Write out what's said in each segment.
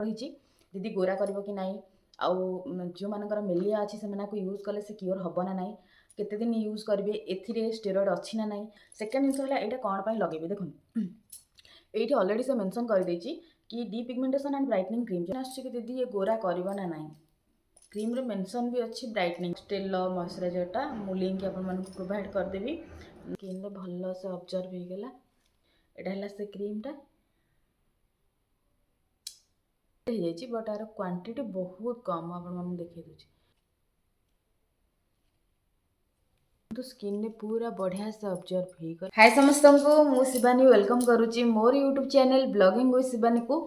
रही दीदी गोरा कर कि नाई आउ जो मानकर मेलिया अच्छी से यूज कले से क्योर हम ना नाई केते दिन यूज करेंगे ए स्टेरॉइड अच्छी ना नाई। सेकेंड जिन है यहाँ कौन लगे देखो ये अलरेडी से मेंशन कर देछि कि D pigmentation and brightening cream जो आसछि कि दीदी ये गोरा करबा ना नाई। क्रीम रे मेंशन भी अच्छी ब्राइटनिंग स्टेल मॉइस्चराइजरटा मु लिंक आपन मन को प्रोवाइड कर देबी। स्किन रे भल्लो से ऑब्जर्व हो गला एटा हला से क्रीमटा बट यार क्वांटिटी बहुत कम आपन देखिए दूची तो स्किन ने पूरा बढ़िया से ऑब्जर्व हो। हाय समस्त को मु शिवानी वेलकम करुच्ची मोर YouTube channel vlogging with Shivani को।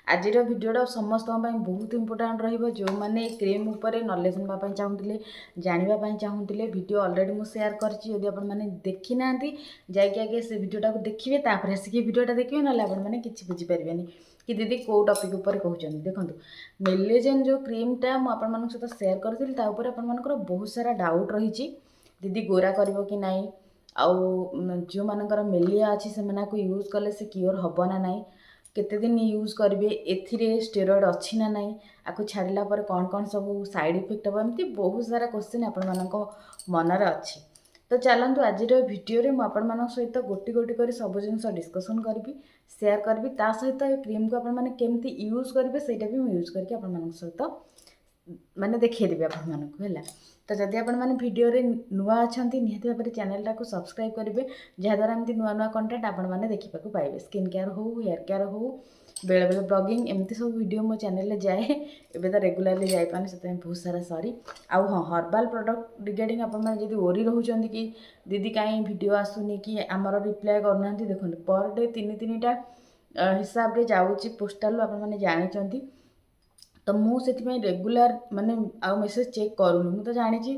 आज भिडियोटा समस्त बहुत इंपोर्टाट रो मैंने क्रीम उपर नॉलेज नापी चाहूँगे जानवाई चाहूँगे वीडियो अलरेडी मुझे शेयर करदी आपने देखी ना जाकि आगे से भिडियोटा को देखिए तापर आसिक भिडियोटा देखिए ना आपने किसी बुझीपारे कि दीदी कौ टॉपिक उपर कहते देखो मेलेजेन जो क्रीमटा मुझे सहित शेयर करी बहुत सारा डाउट रही दीदी गोरा कर कि नाई आउ जो मानकर मेलिया अच्छी से यूज कले से क्योर हम ना नाई केते दिन यूज करेंगे ए स्टेरॉइड अच्छी ना नाई आपको छाड़ला पर कौन कौन सब साइड इफेक्ट हम एमती बहुत सारा क्वेश्चन आपण मनरे अच्छी। तो चलतु आज भिडियो मुझे सहित गोटी गोटी कर सब जिन डिस्कसन करी शेयर करी ता सहित क्रीम को आपमती यूज करेंगे सहीटा भी यूज करके आप सहित माने देखिदेवी आपको। तो जदि आपने भिडियो नुआ अच्छा निहाती भाव में चैनल को सब्सक्राइब करेंगे जहाद्वारा एमती नुआ नुआ कंटेंट आपने देखा पाइबे स्किन केयर हो हेयर केयर हो बेले बेले ब्लॉगिंग एमती सब वीडियो मो चैनल जाए एबे तो रेगुलरली जापानी से बहुत सारा सॉरी आउ हाँ हर्बाल प्रोडक्ट रिगार्डिंग आपड़ी ओरी रोच कि दीदी कहीं वीडियो आसुनी कि आमर रिप्लाई करना देखो पर डे 3-3टा हिसाब से जाऊँगी पोस्टाल आपने जानते तो मुझे रेगुलर माने आउ मेसेज चेक करूनी मुझे जानी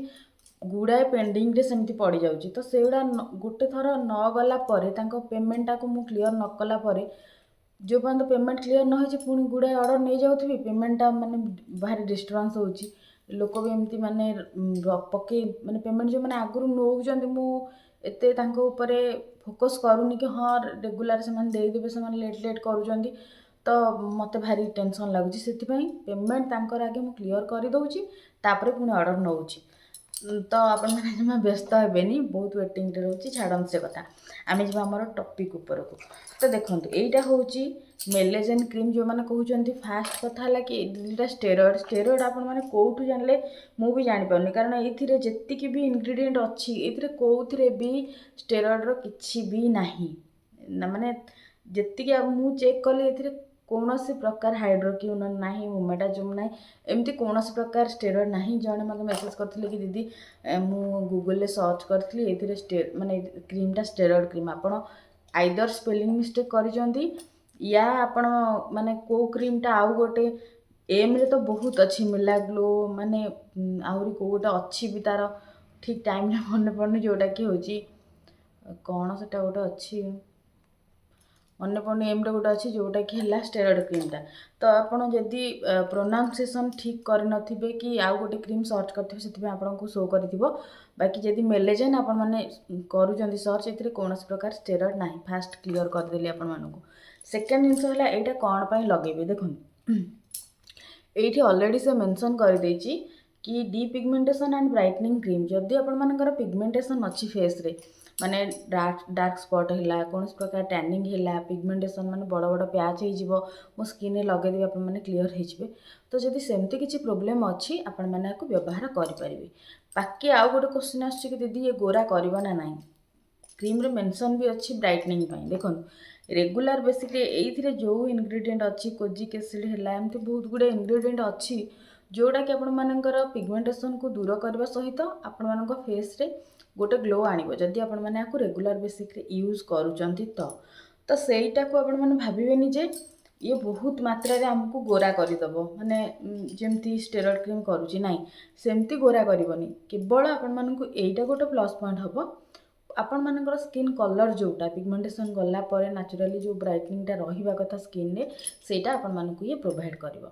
गुड़ाए पेंडिंग रे सेमती पड़ जाऊँगी तो से गोटे थर न गला पेमेंटा को मु क्लीयर न कला जो पर्यंत पेमेंट क्लीयर न हो पुणी गुड़ाए ऑर्डर नहीं जाऊँ पेमेंटा माने भारी डिस्टर्बांस होची लोक भी एमती माने पके माने पेमेंट जो मैंने आगुरी नौकरी मुझे फोकस करूनी कि हाँ रेगुलर से देदेवे से लेट लेट करूँ तो मत भारी टेंशन लगुच से पेमेंट तांकर आगे मु क्लीयर कर दूची तापर पुणी ऑर्डर नौची तो आपण जमा व्यस्त हेनी बहुत वेटिंग रोचे छाड़ से कथा आम जा आम टॉपिक उपर को। तो देखो यहाँ हूँ मेलेजेन क्रीम जो मैंने कहते फास्ट कथा है कि दुटा स्टेरॉइड स्टेरॉइड आपने कौटू जानले मु भी जापारे कारण ये जी भी इनग्रेडिएंट अच्छी ये कौन भी स्टेरॉइड किसी भी नहीं माने जी मु चेक कली ये कौन प्रकार हाइड्रोक्यून ना मोमेटाजोम ना एमती कौन प्रकार स्टेरॉइड ना जड़े मतलब मेसेज करते कि दीदी मु गूगल सर्च करी ये माने क्रीमटा स्टेरॉइड क्रीम आपड़ आइदर स्पेलिंग मिस्टेक कर या आपण माने को क्रीमटा आउ गोटे एम रे तो बहुत अच्छी मिलाग्लो माने आहरी को गोटे अच्छी भी तार ठीक टाइम मन पड़नी जोटा कि हूँ कौन से गोटे अच्छी मन पड़नी एमटा गोटे अच्छी जोटा कि है स्टेरॉइड क्रीमटा। तो आपड़ जदि प्रोनाउंसिएशन ठीक करे कि आउ गोटे क्रीम सर्च करेंगे से आपको शो कर बाकी जदि मेलेजेन आपने करूँ सर्च ये कौन प्रकार स्टेरॉइड ना फास्ट क्लीयर करदेली आपको। सेकेंड जिनस है यहाँ कौन लगे देखो ये अलरेडी से मेंशन कर देछि कि D pigmentation and brightening cream जदि आपंकर पिगमेंटेशन अच्छी फेस रे माने डार्क स्पॉट है कौन प्रकार टैनिंग है पिगमेंटेशन माने बड़ बड़ पैच हो मो स्किन में लगेदेवी आप क्लीयर हो तो जदि सेमती किसी प्रोब्लेम अच्छी आपण मैंने व्यवहार करेंगे। बाकी आउ गोटे क्वेश्चन आसुच्ची कि दीदी ये गोरा करबा ना नाई क्रीम रे मेंशन भी अच्छी ब्राइटनिंग देखो रेगुलर बेसिकली ये जो इनग्रेडिएंट अच्छी कोजिक एसिड है एमती बहुत गुड़े इनग्रेडिएंट अच्छी जोटा कि आपण मानकर पिगमेंटेशन को दूर करने सहित आपण मान फेस रे गोटे ग्लो आनिबो जदि आपण माने आपको रेगुलर बेसिकली यूज करूचंती तो सेटा को आपण माने भाबिबेनी जे ये बहुत मात्रा रे हमको गोरा करदब माने जेमती स्टेरॉइड क्रीम करूची नाई सेमती गोरा करबनी केवल आपण मानकु एटा गोटे प्लस पॉइंट हबो आपण मानकर स्किन कलर जोटा पिगमेंटेशन गला पर नेचुरली जो ब्राइटनिंगटा रहिबा कथा स्किन रे सेटा आपण मानकु ये प्रोवाइड करिवो।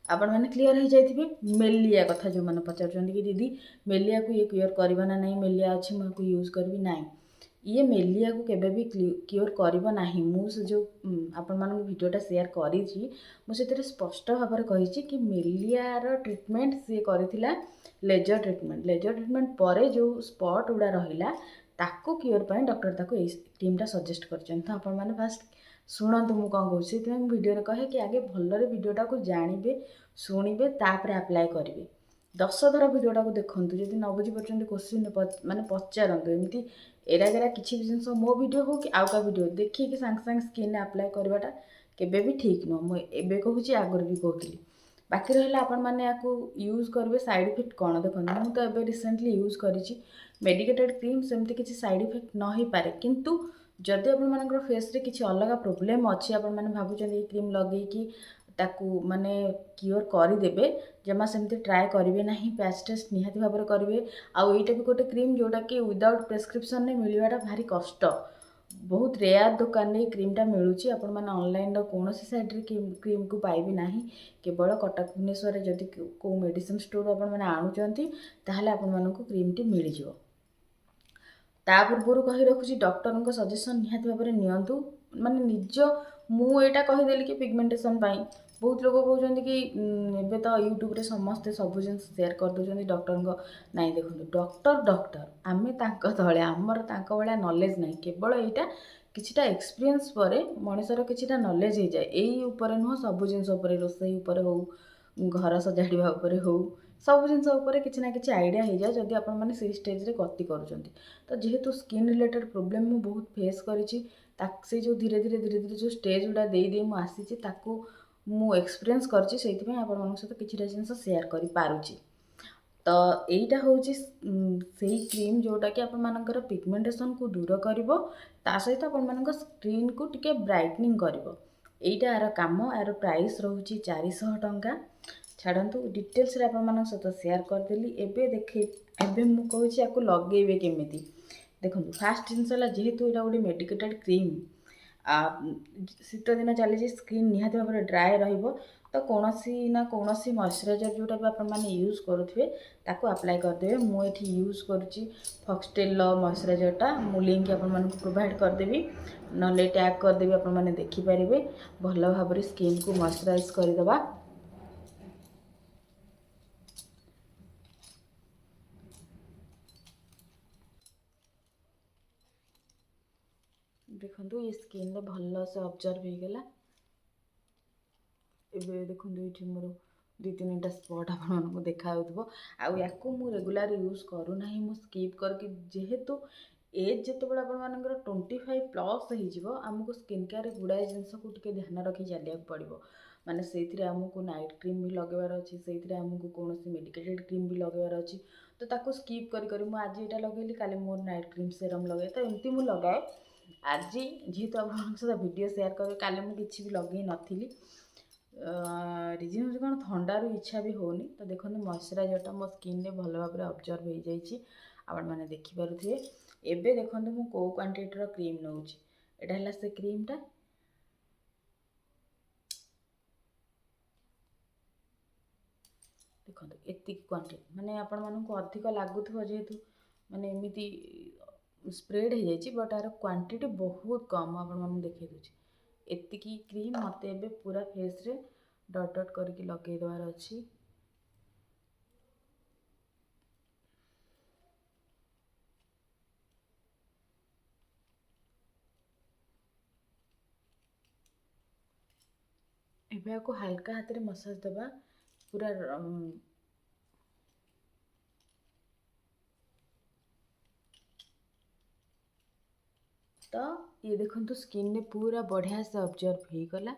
आपण मैंने क्लीयर हो जाइए मेलिया कथा जो मैंने पचार कि दीदी मेलिया को ये क्लीयर करवा ना नहीं मेलिया अच्छी मुझे यूज करी ना ये मेलिया को केबे भी क्योर करिबो नाही। मु से जो आपण मानक वीडियोटा शेयर करिछि मु सेतरे स्पष्ट भाव में कहिछि कि मेलियार ट्रीटमेंट सी करिथिला लेजर ट्रीटमेंट पर जो स्पॉट गुड़ा रहिला ताको क्योर पाई डॉक्टर ताको ए क्रीमटा सजेस्ट करछन। तो आपण माने फास्ट शुणु मु कौन कहूँ से वीडियो कहे कि आगे भलरे वीडियोटा को जानवे शुणवे तापर आप्लाय करेंगे। 10 थर वीडियोटा को देखूँ जब न बुझीपार क्वेश्चन माने पचारतु एमती एरागेरा किसी भी जिन मो वीडियो हो कि आउ का वीडियो देखिए सांगे सांगे स्किन आप्लाय करवाटा केबे भी ठीक नुह। मुझे कहूँ आगर भी कहती बाकी रहा आपण मैंने आपको यूज करेंगे साइड इफेक्ट कौन देखो मुझे तो रिसेंटली यूज करी मेडिकेटेड क्रीम सेमती किसी साइड इफेक्ट न हो पारे किंतु जदि आप फेस रे किसी अलग प्रोब्लेम अच्छी आपण मैंने भावुं क्रीम लगे ताकू माने क्योर करदेवे जमा सेमती ट्राए करेंगे ना पैच टेस्ट निहाती भाव में करेंगे। आउ यहाँ भी गोटे क्रीम जोटा कि विदाउट प्रेस्क्रिप्शन में मिलवाटा भारी कष्ट बहुत रेयर दुकान में क्रीमटा मिलूँ आपण मैंने ऑनलाइन कौन साइड क्रीम को पाइबे ना केवल कटक भुवनेश्वर जदि को मेडिसिन स्टोर आपण मैंने आणुचंती ताहले आपण मानकु क्रीमटी मिल जाव। ता पूर्व कही रखुची डॉक्टर सजेशन निहाती भाव में नियंतु माने निज मुझा कहीदेली कि पिगमेंटेशन बहुत लोग कहते कि एबे तो यूट्यूब रे समस्ते सब जिन शेयर कर दौरान डॉक्टर नाई देखो डॉक्टर आमे तांको तले आमर तांको भाया नॉलेज ना केवल यहाँ किछिटा एक्सपीरियंस पर मनीषर किछिटा नॉलेज हो जाए यही उपर नुह सब जिनस रोसई उपर हो घर सजाड़ा उपर हो सब जिनस किसी ना कि आइडिया हो जाए जदि आप स्टेज रे गति करुँच। तो जेहेतु स्किन रिलेटेड प्रोब्लेम मु बहुत फेस करी से जो धीरे धीरे जो स्टेज गुड़ा दे मुझे ताकू मु एक्सपीरियंस करछि सेइथिपई आपण मन सहित किछिटा जिनस शेयर करि पारुछि। तो एटा होछि सेही क्रीम जोटा कि आपण मानकर पिगमेंटेशन को दूर करिवो ता सहित आपण मानकर स्किन को टिके ब्राइटनिंग करिवो। एटा यार काम यार प्राइस रहउछि 400 टंका। छाड़ू डिटेल्स रे आपण मन सहित शेयर करदेली। एबे देखे एबे मु कहूछि याको लगेबे केमिति देखो फास्ट जिनस जेहेतु एटा गोटे मेडिकेटेड क्रीम शीत दिन चली स्किन निहाती भाव में ड्राए रहिबो तो कौन ना कौन मॉइस्चराइजर जोटा भी आपण मैंने यूज करुवे ताको अप्लाई करदेवे। मुझे यूज करुच्ची फॉक्सटेल मॉइस्चराइजरटा मु लिंक आपण मानक प्रोवाइड करदेवी ना टैग करदेवी आपण मैंने देखिपारे भल भाव में स्किन को मॉइस्चराइज करदेवा। देखो ये स्किन रे भल से ऑब्जर्व हो गला। एबे देखो ये मोर 2-3टा स्पॉट आपको देखा आउ मु रेगुलर यूज करूना मु स्किप करके जेहेतु एज जितेबाला आपर 25+ होमको स्किन केयर गुड़ाए जिनस को ध्यान रखी चलिया पड़ो माने से आमको नाइट क्रीम भी लगेबार अच्छी से आमको कौन मेडिकेटेड क्रीम भी लगेबार अच्छी तो ताको स्किप करी आज यहाँ लगेली काली मोर नाइट क्रीम सेरम लगे तो एमती मु लगाए। आज जेहेतु आप सहित वीडियो शेयर कर काली मुझे किसी भी लगे नी रिजन हूँ कौन थंडारू इच्छा भी होनी। तो देखो मॉइस्चराइजरटा मो स्किन रे भल भाव में ऑब्जर्व हो जाइए आपण मैंने देखिपे। एबे देखो मु को क्वांटिटीर क्रीम नौची एटा हला से क्रीमटा देखो एति क्वांटिटी माने आपण मानक अधिक लागुथो जेहेतु माने एमिति स्प्रेड हो जाइए बट यार क्वांटिटी बहुत कम आपण मानक देखै दूची एतिकी क्रीम मत एबे पूरा फेस रे डॉट डॉट करके लगे देवार अच्छी। एबे आपको हल्का हाथ रे मसाज देबा पूरा तो ये देखो स्किन ने पूरा बढ़िया से ऑब्जर्व हो गला।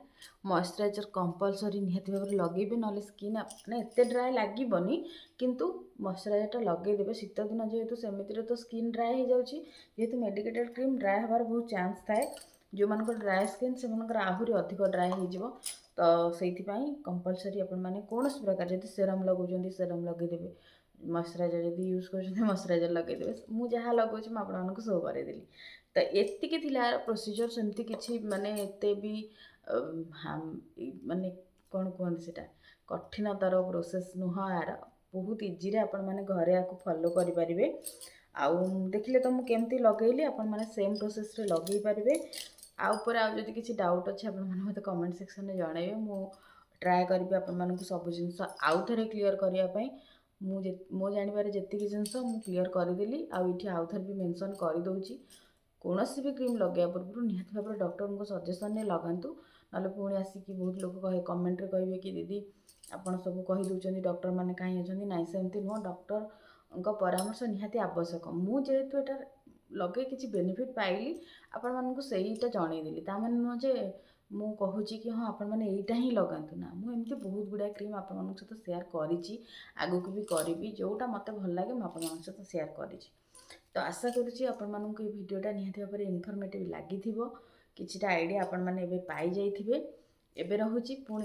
मॉइस्चराइजर कंपलसरी निहाती भाव में लगेबे ना स्किन मैंने एत ड्राए लगनी किंतु मॉइस्चराइजरटा लगेदेवे शीत दिन जेहेतु सेमिति तो स्किन ड्राए हो जाउची जेहेतु मेडिकेटेड क्रीम ड्राए हबार बहुत चांस थाए जो मान ड्राए स्किन से आहरी अधिक ड्राए हो तो से कंपलसरी आपण मैंने कौन प्रकार जब सेरम लगौं सेरम लगेदेवे मॉइस्चराइजर जब यूज कर मॉइस्चराइजर लगेदेवे मुझे जहाँ लगुच मुझे शो करदेली। तो एतिकी थिला प्रोसीजर सेमती किछि माने एते भी माने कौन कहते सेटा कठिनतार प्रोसेस नुह यार बहुत इजी रे आपण माने घरे आपको फॉलो करि परिबे। आउ देखिले तो मुझे केमती लगेली आपण मैंने सेम प्रोसेस रे लगे पारे। आउपर आउ जदि किसी डाउट अच्छे आप मत कमेंट सेक्शन में जनइबे मु ट्राए करी आपण मानक सब जिन आउ थे क्लीयर करने मो जानवर जी जिनस मुझे क्लीयर करदेली आउठी आउ थे भी मेंशन करदे कौन भी क्रीम लगे पूर्व निहत भाव डॉक्टर को सजेसन ने लगातु ना पुणी आसिक बहुत लोग कहे कमेंट कहे कि दीदी आपड़ सब कहीदे डॉक्टर मैंने कहीं अच्छा ना सेमती नुह डॉक्टर परामर्श निहाती आवश्यक मुझे यहाँ लगे किसी बेनिफिट पाइली आपण मानक सहीटा जनईदेली ताने नुह जे मु कहूँ कि हाँ आपण मैंने यहीटा ही लगातु ना मुझे बहुत गुड़ा क्रीम आप सहित सेयार करी आगक भी करी जोटा मत भल लगे मुझे सहित सेयार करी। तो आशा करुँची आपण मानक भिडियोटा निहाती भाव इनफर्मेटिव लगी किछिटा आइडिया आपण मैंने पाई जाइथिबे। एबे रहुची पुणी।